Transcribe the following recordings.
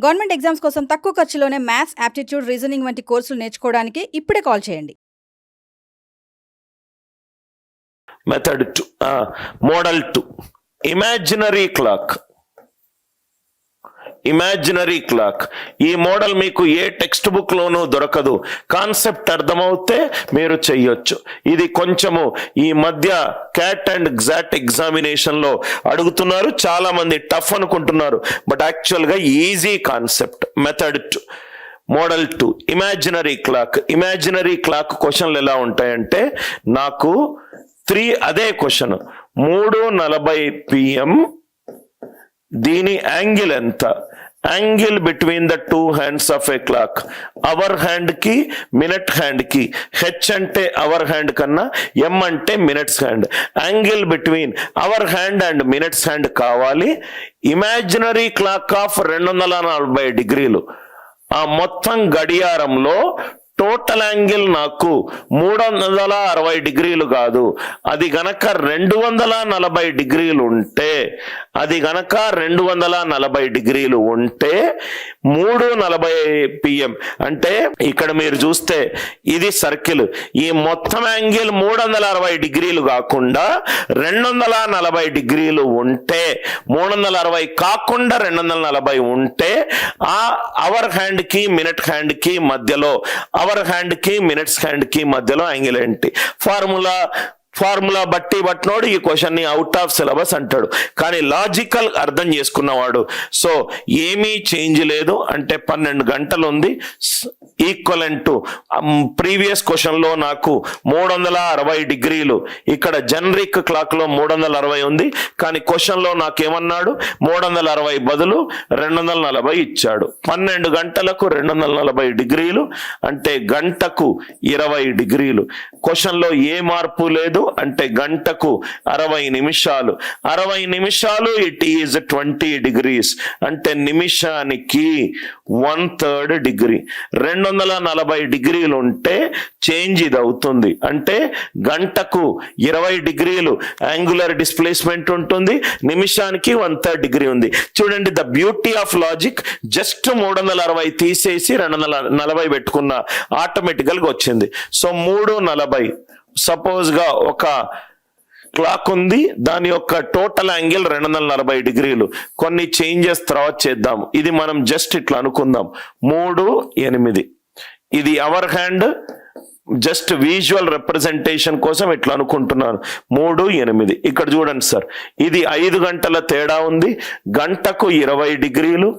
Government exams కోసం తక్కువ ఖర్చులోనే maths, aptitude, reasoning వంటి కోర్సులు నేర్చుకోవడానికి ఇప్పుడే కాల్ చేయండి. Method 2, model 2, imaginary clock. Imaginary clock ఈ మోడల్ మీకు ఏ టెక్స్ట్ బుక్ లోనూ దొరకదు. కాన్సెప్ట్ అర్థమవుతే మీరు చెయ్యొచ్చు. ఇది కొంచెము ఈ మధ్య క్యాట్ అండ్ గ్జాట్ ఎగ్జామినేషన్ లో అడుగుతున్నారు, చాలా మంది టఫ్ అనుకుంటున్నారు, బట్ యాక్చువల్ గా easy concept. Method 2, model 2, imaginary clock. Imaginary clock క్వశ్చన్లు ఎలా ఉంటాయంటే, నాకు 3 అదే క్వశ్చన్ 3:40 PM, దీని యాంగిల్ ఎంత? Angle between the 2 hands of a clock. Hour hand కి మినిట్ హ్యాండ్ కి, హెచ్ అంటే అవర్ హ్యాండ్ కన్నా ఎం అంటే minutes hand. Angle between hour hand and minutes hand కావాలి. ఇమాజినరీ క్లాక్ ఆఫ్ 240 డిగ్రీలు. ఆ మొత్తం గడియారంలో టోటల్ యాంగిల్ నాకు 360 డిగ్రీలు కాదు, అది గనక 240 డిగ్రీలు ఉంటే, అది గనక 240 డిగ్రీలు ఉంటే 3:40 PM అంటే ఇక్కడ మీరు చూస్తే ఇది సర్కిల్. ఈ మొత్తం యాంగిల్ 360 డిగ్రీలు కాకుండా 240 డిగ్రీలు ఉంటే, 360 కాకుండా 240 ఉంటే, ఆ అవర్ హ్యాండ్ కి మినిట్ హ్యాండ్ కి మధ్యలో, అవర్ హ్యాండ్ కి మినిట్స్ హ్యాండ్ కి మధ్యలో యాంగిల్ ఏంటి? ఫార్ములా బట్టినోడు ఈ క్వశ్చన్ ని అవుట్ ఆఫ్ సిలబస్ అంటాడు. కానీ లాజికల్ అర్థం చేసుకున్నవాడు, సో ఏమీ చేంజ్ లేదు అంటే 12 గంటలు ఉంది, ఈక్వలెంట్ టు ప్రీవియస్ క్వశ్చన్ లో నాకు 360 డిగ్రీలు, ఇక్కడ జనరిక్ క్లాక్ లో 360 ఉంది, కానీ క్వశ్చన్ లో నాకేమన్నాడు 360 బదులు 240 ఇచ్చాడు. 12 గంటలకు 240 డిగ్రీలు అంటే గంటకు 20 డిగ్రీలు. క్వశ్చన్ లో ఏ మార్పు లేదు అంటే గంటకు 60 నిమిషాలు. 60 నిమిషాలు ఇట్ ఈజ్ 20 డిగ్రీస్ అంటే నిమిషానికి 1/3 డిగ్రీ. 240 డిగ్రీలు ఉంటే చేంజ్ ఇది అవుతుంది అంటే గంటకు 20 డిగ్రీలు యాంగులర్ డిస్ప్లేస్మెంట్ ఉంటుంది, నిమిషానికి 1/3 డిగ్రీ ఉంది. చూడండి the beauty of logic. Just 360 తీసేసి 240 పెట్టుకున్న ఆటోమేటికల్ గా వచ్చింది. సో 3:40 సపోజ్ గా ఒక క్లాక్ ఉంది, దాని యొక్క టోటల్ యాంగిల్ 240 డిగ్రీలు. కొన్ని చేంజెస్ తర్వాత చేద్దాం. ఇది మనం జస్ట్ ఇట్లా అనుకుందాం 3:8. ఇది hour hand, just visual representation కోసం ఇట్లా అనుకుంటున్నాను 3:8. ఇక్కడ చూడండి సార్, ఇది 5 గంటల తేడా ఉంది. గంటకు 20 డిగ్రీలు,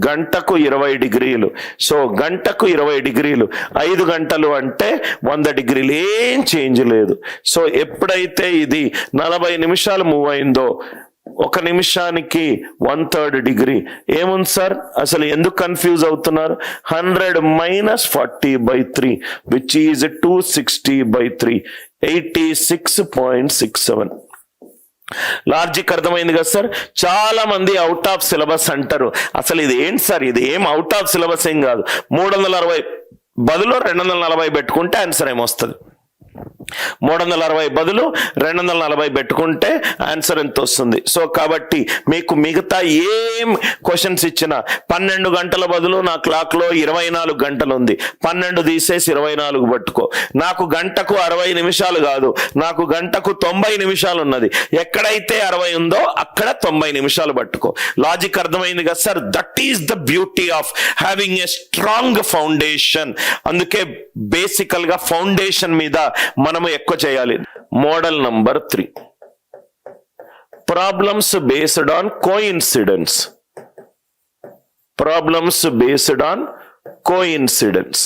గంటకు 20 డిగ్రీలు. సో గంటకు 20 డిగ్రీలు, 5 గంటలు అంటే 100 డిగ్రీలు, ఏం చేంజ్ లేదు. సో ఎప్పుడైతే ఇది 40 నిమిషాలు మూవ్ అయిందో, 1 నిమిషానికి 1/3 డిగ్రీ. ఏముంది సార్, అసలు ఎందుకు కన్ఫ్యూజ్ అవుతున్నారు? 100 - 40/3 విచ్ ఈజ్ 260/3, 86.67. లాజిక్ అర్థమైంది కదా సార్? చాలా మంది అవుట్ ఆఫ్ సిలబస్ అంటారు. అసలు ఇది ఏంటి సార్, ఇది ఏం అవుట్ ఆఫ్ సిలబస్ ఏం కాదు. 360 బదులు 240 పెట్టుకుంటే ఆన్సర్ ఏమొస్తుంది? 360 బదులు 240 పెట్టుకుంటే ఆన్సర్ ఎంత వస్తుంది? సో కాబట్టి మీకు మిగతా ఏం క్వశ్చన్స్ ఇచ్చినా 12 గంటల బదులు నా క్లాక్ లో 24 గంటలు ఉంది, 12 తీసేసి 24 పట్టుకో. నాకు గంటకు 60 నిమిషాలు కాదు, నాకు గంటకు 90 నిమిషాలు ఉన్నది. ఎక్కడైతే 60 ఉందో అక్కడ 90 నిమిషాలు పట్టుకో. లాజిక్ అర్థమైంది కదా sir? That is the beauty of having a strong foundation. అందుకే బేసికల్ గా ఫౌండేషన్ మీద మనము ఎక్కువ చేయాలి. Model number 3, problems based on coincidence. Problems based on coincidence.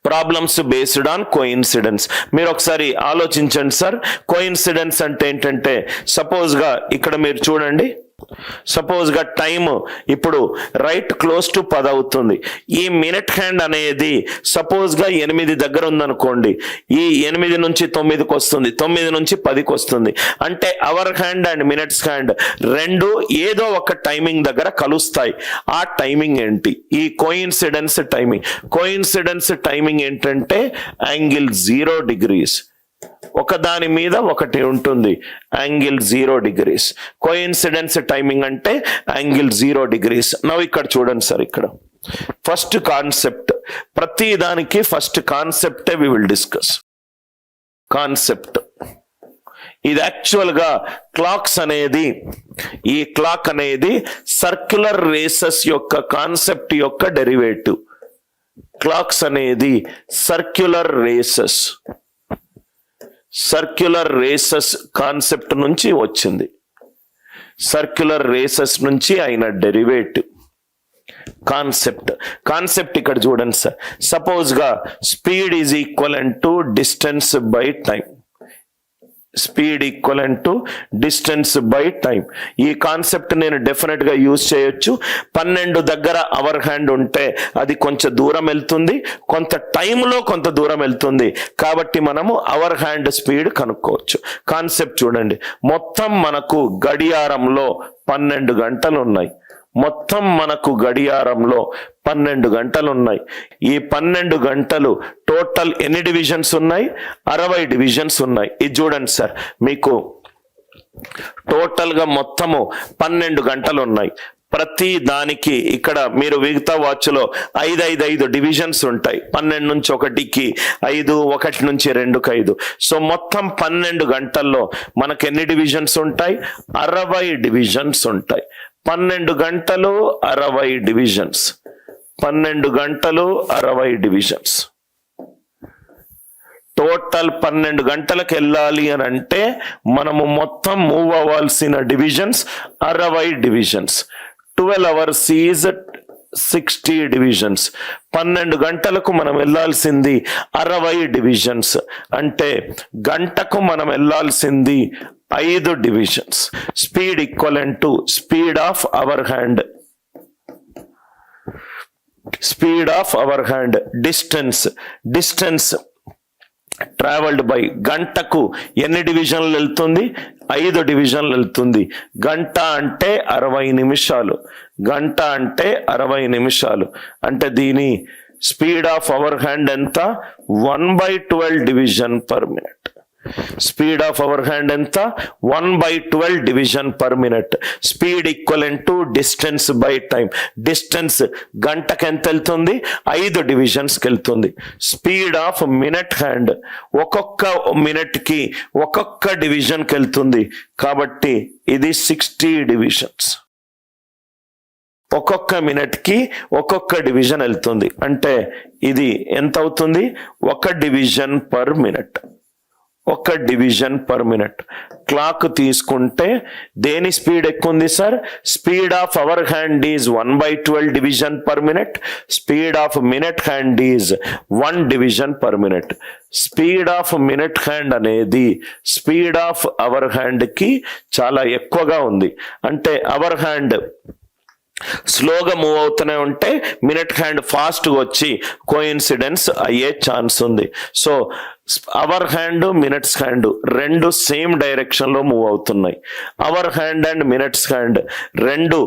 Problems based on coincidence. మీరు ఒకసారి ఆలోచించండి సార్. కోఇన్సిడెన్స్ అంటే ఏంటంటే, సపోజ్ గా ఇక్కడ మీరు చూడండి, సపోజ్ గా టైమ్ ఇప్పుడు రైట్ క్లోజ్ టు 10 అవుతుంది. ఈ మినిట్ హ్యాండ్ అనేది సపోజ్ గా 8 దగ్గర ఉందనుకోండి, ఈ 8 నుంచి 9కి వస్తుంది, 9 నుంచి 10కి వస్తుంది. అంటే hour hand and minutes hand రెండు ఏదో ఒక టైమింగ్ దగ్గర కలుస్తాయి. ఆ టైమింగ్ ఏంటి? ఈ కోఇన్సిడెన్స్ టైమింగ్. కోఇన్సిడెన్స్ టైమింగ్ ఏంటంటే యాంగిల్ 0 డిగ్రీస్. ఒకదాని మీద ఒకటి ఉంటుంది, యాంగిల్ 0 degrees. కోఇన్సిడెన్స్ టైమింగ్ అంటే యాంగిల్ 0 degrees. నవ్వు ఇక్కడ చూడండి సార్, ఇక్కడ ఫస్ట్ కాన్సెప్ట్, ప్రతి దానికి ఫస్ట్ కాన్సెప్టే వి విల్ డిస్కస్. కాన్సెప్ట్ ఇది యాక్చువల్ గా క్లాక్స్ అనేది, ఈ క్లాక్ అనేది సర్క్యులర్ రేసెస్ యొక్క కాన్సెప్ట్ యొక్క డెరివేటివ్. క్లాక్స్ అనేది సర్క్యులర్ రేసెస్ కాన్సెప్ట్ నుంచి వచ్చింది. సర్క్యులర్ రేసెస్ నుంచి అయిన డెరివేటివ్ కాన్సెప్ట్ ఇక్కడ చూడండి సార్. సపోజ్ గా speed is equivalent to distance by time. Speed equivalent to distance by time. ఈ కాన్సెప్ట్ నేను డెఫినెట్ గా యూజ్ చేయొచ్చు. 12 దగ్గర అవర్ హ్యాండ్ ఉంటే అది కొంచెం దూరం వెళ్తుంది, కొంత టైంలో కొంత దూరం వెళ్తుంది, కాబట్టి మనము అవర్ హ్యాండ్ స్పీడ్ కనుక్కోవచ్చు. కాన్సెప్ట్ చూడండి, మొత్తం మనకు గడియారంలో 12 గంటలు ఉన్నాయి. మొత్తం మనకు గడియారంలో 12 గంటలు ఉన్నాయి. ఈ 12 గంటలు టోటల్ ఎన్ని డివిజన్స్ ఉన్నాయి? 60 డివిజన్స్ ఉన్నాయి. ఇది చూడండి సార్, మీకు టోటల్ గా మొత్తము 12 గంటలు ఉన్నాయి. ప్రతి దానికి ఇక్కడ మీరు మిగతా వాచ్ లో 5 డివిజన్స్ ఉంటాయి. 12 నుంచి 1కి 5, 1 నుంచి 2కి 5. సో మొత్తం 12 గంటల్లో మనకు ఎన్ని డివిజన్స్ ఉంటాయి? 60 డివిజన్స్ ఉంటాయి. 12 గంటలు 60 డివిజన్స్. 12 గంటలు 60 డివిజన్స్. టోటల్ 12 గంటలకు వెళ్ళాలి అని అంటే మనము మొత్తం మూవ్ అవ్వాల్సిన divisions 60 divisions. 12 hours is 60 divisions. 12 గంటలకు మనం వెళ్ళాల్సింది 60 డివిజన్స్. అంటే గంటకు మనం వెళ్ళాల్సింది 5 divisions. Speed equivalent to speed of our hand. Speed of our hand. Distance travelled by. గంటకు ఎన్ని డివిజన్లు వెళ్తుంది? 5 డివిజన్లు వెళ్తుంది. గంట అంటే 60 నిమిషాలు. గంట అంటే 60 నిమిషాలు. అంటే దీని స్పీడ్ ఆఫ్ అవర్ హ్యాండ్ ఎంత? 1/12 division per minute. Speed of our hand ఎంత? 1/12 division per minute. Speed equivalent to distance by time. Distance గంటకి ఎంత వెళ్తుంది? 5 డివిజన్స్కి వెళ్తుంది. స్పీడ్ ఆఫ్ మినిట్ హ్యాండ్, ఒక్కొక్క మినిట్ కి ఒక్కొక్క డివిజన్కి వెళ్తుంది. కాబట్టి ఇది 60 డివిజన్స్. ఒక్కొక్క మినిట్ కి ఒక్కొక్క డివిజన్ వెళ్తుంది. అంటే ఇది ఎంత అవుతుంది? 1 division per minute. 1 division per minute. Clock తీసుకుంటే దేని స్పీడ్ ఎక్కువ ఉంది sir? Speed of our hand is 1/12 division per minute. Speed of minute hand is 1 division per minute. Speed of minute hand అనేది స్పీడ్ ఆఫ్ అవర్ హ్యాండ్ కి చాలా ఎక్కువగా ఉంది. అంటే అవర్ హ్యాండ్ స్లోగా మూవ్ అవుతూనే ఉంటే మినిట్ హ్యాండ్ ఫాస్ట్ గా వచ్చి కోఇన్సిడెన్స్ అయ్యే ఛాన్స్ ఉంది. So hour hand minutes hand రెండు సేమ్ డైరెక్షన్ లో మూవ్ అవుతున్నాయి. Hour hand and minutes hand రెండు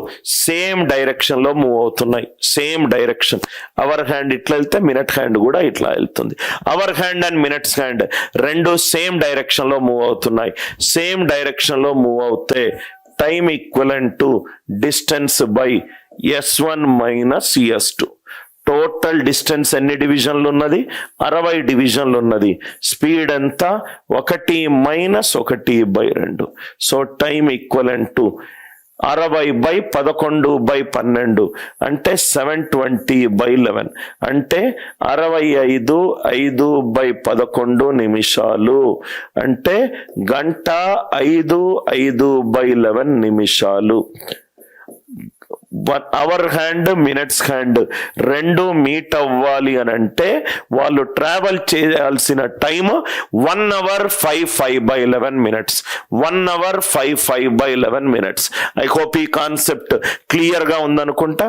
సేమ్ డైరెక్షన్ లో మూవ్ అవుతున్నాయి. Same direction. అవర్ హ్యాండ్ ఇట్లా వెళ్తే మినిట్ హ్యాండ్ కూడా ఇట్లా వెళ్తుంది. Hour hand and minutes hand రెండు సేమ్ డైరెక్షన్ లో మూవ్ అవుతున్నాయి. సేమ్ డైరెక్షన్ లో మూవ్ అవుతే time equivalent to distance by S1 minus S2. Total distance ఎన్ని డివిజన్లు ఉన్నది? 60 డివిజన్లు ఉన్నది. స్పీడ్ ఎంత? 1 minus 1/2. So time equivalent to 60/11/12 అంటే 720/11 అంటే 65/5/11 నిమిషాలు. అంటే గంట 5/5/11 నిమిషాలు. అవర్ హ్యాండ్ మినిట్స్ హ్యాండ్ రెండు మీట్ అవ్వాలి అని అంటే వాళ్ళు ట్రావెల్ చేయాల్సిన time 1 hour 55/11 minutes. 1 hour 55/11 minutes. I hope ఈ కాన్సెప్ట్ క్లియర్ గా ఉందనుకుంటా.